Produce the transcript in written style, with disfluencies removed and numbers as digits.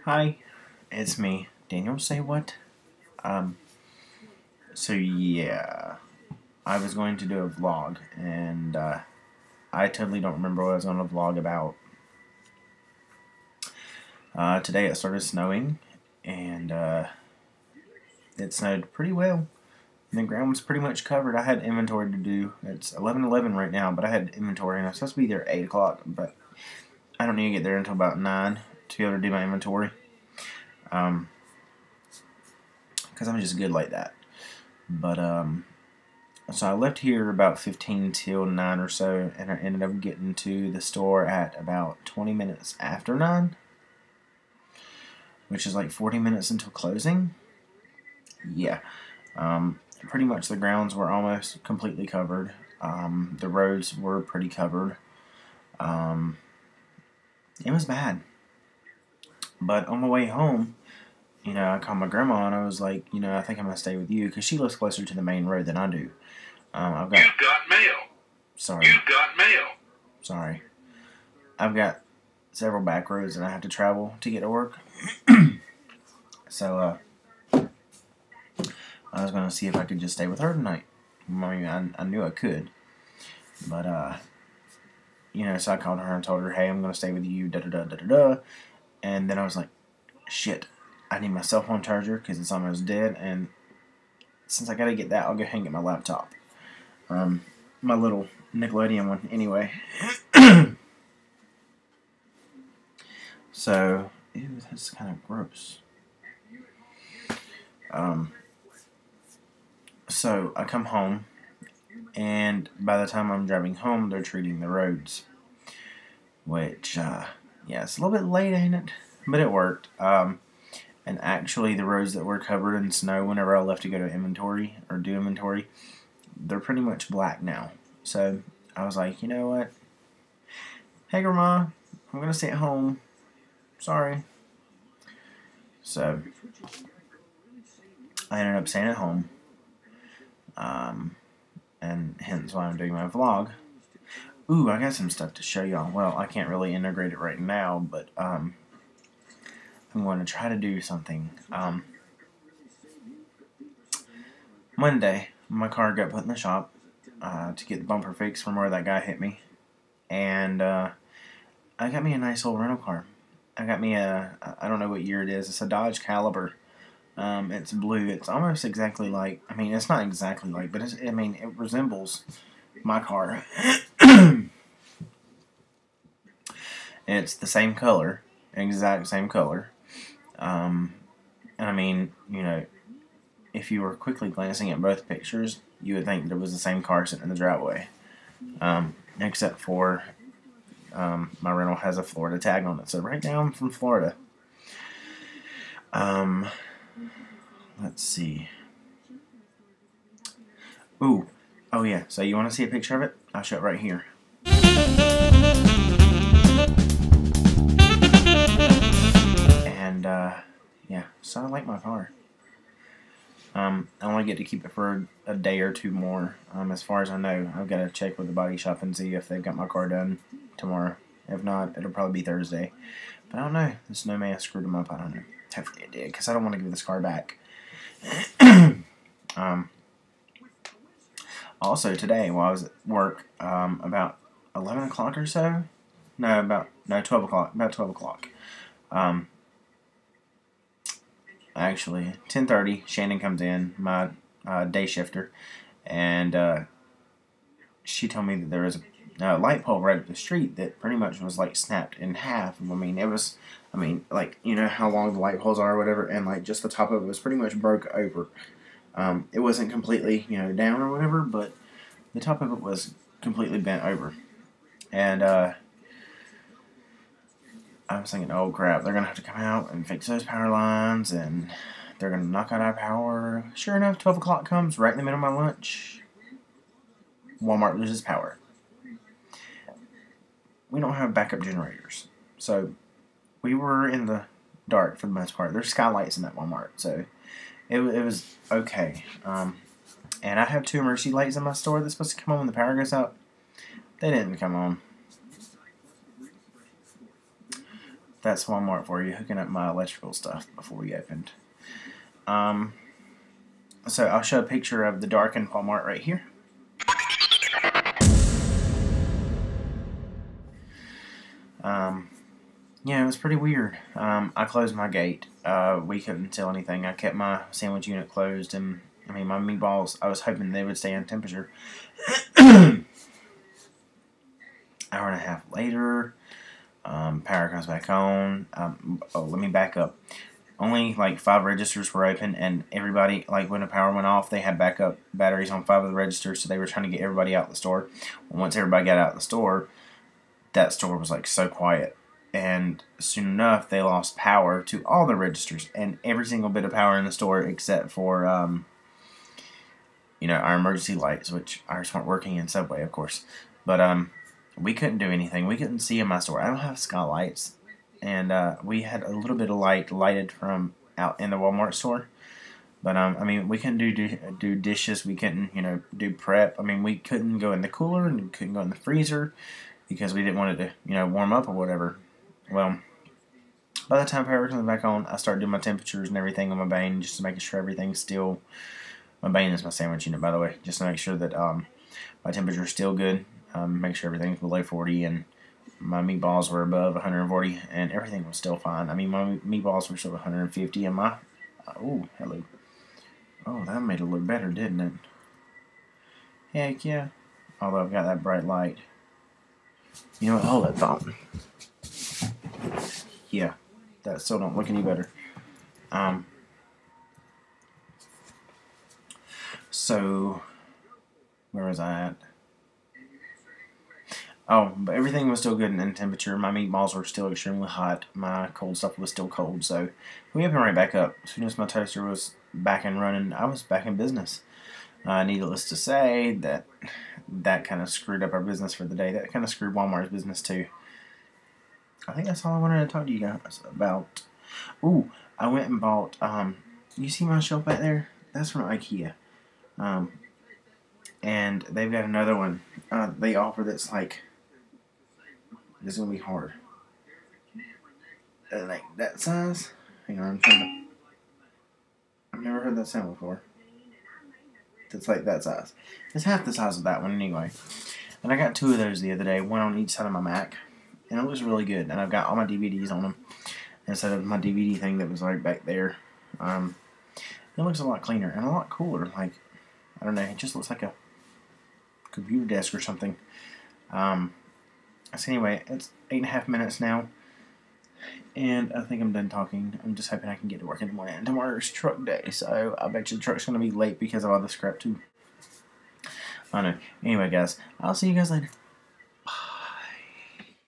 Hi, it's me, DanielSayWhat. Um, so yeah, I was going to do a vlog, and I totally don't remember what I was going to vlog about. Today it started snowing, and it snowed pretty well. The ground was pretty much covered. I had inventory to do. It's 11:11 right now, but I had inventory, and I'm supposed to be there at 8 o'clock, but I don't need to get there until about 9 to be able to do my inventory. Because I'm just good like that. But, so I left here about 15 till 9 or so, and I ended up getting to the store at about 20 minutes after 9, which is like 40 minutes until closing. Yeah. Pretty much the grounds were almost completely covered. The roads were pretty covered. It was bad. But on my way home, I called my grandma and I was like, I think I'm going to stay with you because she lives closer to the main road than I do. You've got mail. Sorry. You've got mail. Sorry. I've got several back roads that I have to travel to get to work. So, I was going to see if I could just stay with her tonight. I mean, I knew I could. But, so I called her and told her, hey, I'm going to stay with you, da-da-da-da-da-da. And then I was like, shit, I need my cell phone charger because it's almost dead. And since I got to get that, I'll go ahead and get my laptop. My little Nickelodeon one, anyway. So, ew, that's kind of gross. So I come home, and by the time I'm driving home, they're treating the roads. Which, yeah, it's a little bit late, ain't it? But it worked. And actually, the roads that were covered in snow whenever I left to go to inventory, or do inventory, they're pretty much black now. So, I was like, you know what? Hey, Grandma, I'm going to stay at home. Sorry. So, I ended up staying at home. And hence why I'm doing my vlog. Ooh, I got some stuff to show y'all. Well, I can't really integrate it right now, but, I'm going to try to do something. Monday, my car got put in the shop, to get the bumper fixed from where that guy hit me. And, I got me a nice old rental car. I got me I don't know what year it is. It's a Dodge Caliber. It's blue. It's almost exactly like, I mean, it's not exactly like, but it resembles my car. It's the same color, exact same color. And I mean, if you were quickly glancing at both pictures, you would think that it was the same car sitting in the driveway. Except for, my rental has a Florida tag on it. So right now I'm from Florida. Let's see. Ooh. Oh, yeah. So you want to see a picture of it? I'll show it right here. And, yeah. So I like my car. I only get to keep it for a day or two more. As far as I know, I've got to check with the body shop and see if they've got my car done tomorrow. If not, it'll probably be Thursday. But I don't know. The snowman screwed them up. I don't know. Hopefully it did, because I don't want to give this car back. Also today, while I was at work, about 11 o'clock or so, no, 12 o'clock, about 12 o'clock, actually, 10:30, Shannon comes in, my day shifter, and she told me that there was a light pole right up the street that pretty much was, like, snapped in half. I mean, it was, like, you know how long the light poles are or whatever, and, like, just the top of it was pretty much broke over. It wasn't completely, down or whatever, but the top of it was completely bent over. And, I was thinking, oh crap, they're going to have to come out and fix those power lines, and they're going to knock out our power. Sure enough, 12 o'clock comes, right in the middle of my lunch. Walmart loses power. We don't have backup generators. So, we were in the dark for the most part. There's skylights in that Walmart, so it was okay. And I have 2 emergency lights in my store that's supposed to come on when the power goes out. They didn't come on. that's Walmart for you, hooking up my electrical stuff before we opened. So I'll show a picture of the darkened Walmart right here. Yeah, it was pretty weird. I closed my gate. We couldn't sell anything. I kept my sandwich unit closed, and I mean my meatballs, I was hoping they would stay on temperature. Hour and a half later, power comes back on. Let me back up. Only like 5 registers were open, and everybody, like when the power went off, they had backup batteries on 5 of the registers, so they were trying to get everybody out of the store. Once everybody got out of the store, that store was like so quiet, and soon enough they lost power to all the registers and every single bit of power in the store except for our emergency lights, which ours weren't working in Subway, of course. But we couldn't do anything. We couldn't see in my store. I don't have skylights, and we had a little bit of light lighted from out in the Walmart store. But I mean, we couldn't do dishes. We couldn't do prep. I mean, we couldn't go in the cooler and we couldn't go in the freezer because we didn't want it to warm up or whatever. Well, by the time power comes back on, I start doing my temperatures and everything on my Bane, just to make sure everything's still. My Bane is my sandwich unit, by the way, just to make sure that my temperature is still good. Make sure everything's below 40 and my meatballs were above 140 and everything was still fine. I mean, my meatballs were still 150 and my oh, hello. Oh, that made it look better, didn't it? Heck yeah. Although I've got that bright light. You know what? Hold that thought. Yeah, that still don't look any better. So, where was I at? Oh, but everything was still good in temperature. My meatballs were still extremely hot. My cold stuff was still cold. So, we opened right back up. As soon as my toaster was back and running, I was back in business. Needless to say, that kind of screwed up our business for the day. That kind of screwed Walmart's business too. I think that's all I wanted to talk to you guys about. Ooh, I went and bought, you see my shelf back there? That's from IKEA. And they've got another one they offer that's like, this is going to be hard. Like that size. Hang on, I've never heard that sound before. It's like that size. It's half the size of that one anyway. And I got 2 of those the other day, one on each side of my Mac. And it looks really good. And I've got all my DVDs on them instead of my DVD thing that was right back there. It looks a lot cleaner and a lot cooler. Like, I don't know, it just looks like a computer desk or something. So anyway, it's 8.5 minutes now. And I think I'm done talking. I'm just hoping I can get to work in the morning. And tomorrow's truck day, so I bet you the truck's going to be late because of all the scrap too. I don't know. Anyway, guys, I'll see you guys later.